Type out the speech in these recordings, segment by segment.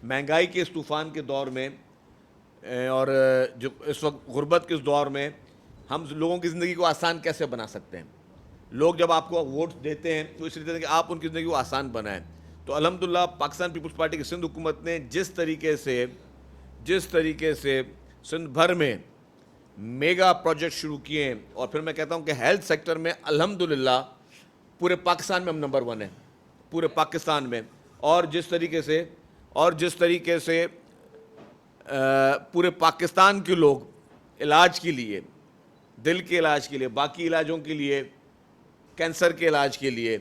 महंगाई के इस तूफ़ान के दौर में और जो इस वक्त गुर्बत के इस दौर में हम लोगों की ज़िंदगी को आसान कैसे बना सकते हैं। लोग जब आपको वोट देते हैं तो इसलिए देते हैं कि आप उनकी ज़िंदगी को आसान बनाएं। तो अल्हम्दुलिल्लाह पाकिस्तान पीपल्स पार्टी की सिंध हुकूमत ने जिस तरीके से सिंध भर में मेगा प्रोजेक्ट शुरू किए हैं, और फिर मैं कहता हूं कि हेल्थ सेक्टर में अल्हम्दुलिल्लाह पूरे पाकिस्तान में हम नंबर 1 हैं, पूरे पाकिस्तान में। और जिस तरीके से पूरे पाकिस्तान के लोग इलाज के लिए, दिल के इलाज के लिए, बाकी इलाजों के लिए, कैंसर के इलाज के लिए,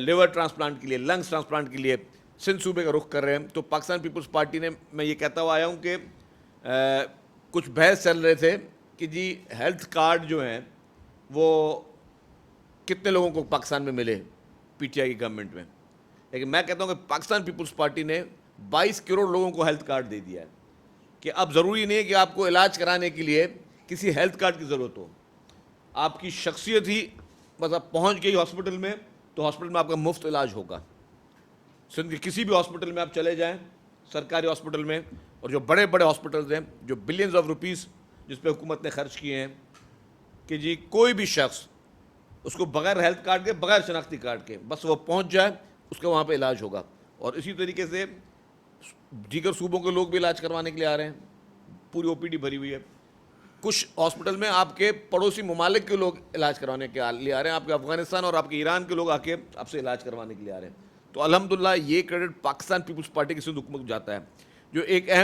लिवर ट्रांसप्लांट के लिए, लंग्स ट्रांसप्लांट के लिए सिंध सूबे का रुख कर रहे हैं। तो पाकिस्तान पीपल्स पार्टी ने, मैं ये कहता हुआ आया हूँ कि कुछ बहस चल रहे थे कि जी हेल्थ कार्ड जो हैं वो कितने लोगों को पाकिस्तान में मिले पीटीआई की गवर्नमेंट में, लेकिन मैं कहता हूँ कि पाकिस्तान पीपल्स पार्टी ने 22 करोड़ लोगों को हेल्थ कार्ड दे दिया है कि अब ज़रूरी नहीं है कि आपको इलाज कराने के लिए किसी हेल्थ कार्ड की ज़रूरत हो। आपकी शख्सियत ही बस आप पहुँच गई हॉस्पिटल में तो हॉस्पिटल में आपका मुफ्त इलाज होगा। सिंध के किसी भी हॉस्पिटल में आप चले जाएं, सरकारी हॉस्पिटल में, और जो बड़े बड़े हॉस्पिटल्स हैं जो बिलियंस ऑफ रुपीस जिस पे हुकूमत ने खर्च किए हैं, कि जी कोई भी शख्स उसको बगैर हेल्थ कार्ड के, बगैर शनाख्ती कार्ड के, बस वो पहुंच जाए उसका वहाँ पे इलाज होगा। और इसी तरीके से दीगर सूबों के लोग भी इलाज करवाने के लिए आ रहे हैं, पूरी ओपीडी भरी हुई है। कुछ हॉस्पिटल में आपके पड़ोसी ममालिक के लोग इलाज करवाने के लिए आ रहे हैं, आपके अफगानिस्तान और आपके ईरान के लोग आके आपसे इलाज करवाने के लिए आ रहे हैं। तो अल्हम्दुलिल्लाह ये क्रेडिट पाकिस्तान पीपल्स पार्टी की सिंध हुकूमत को जाता है, जो एक अहम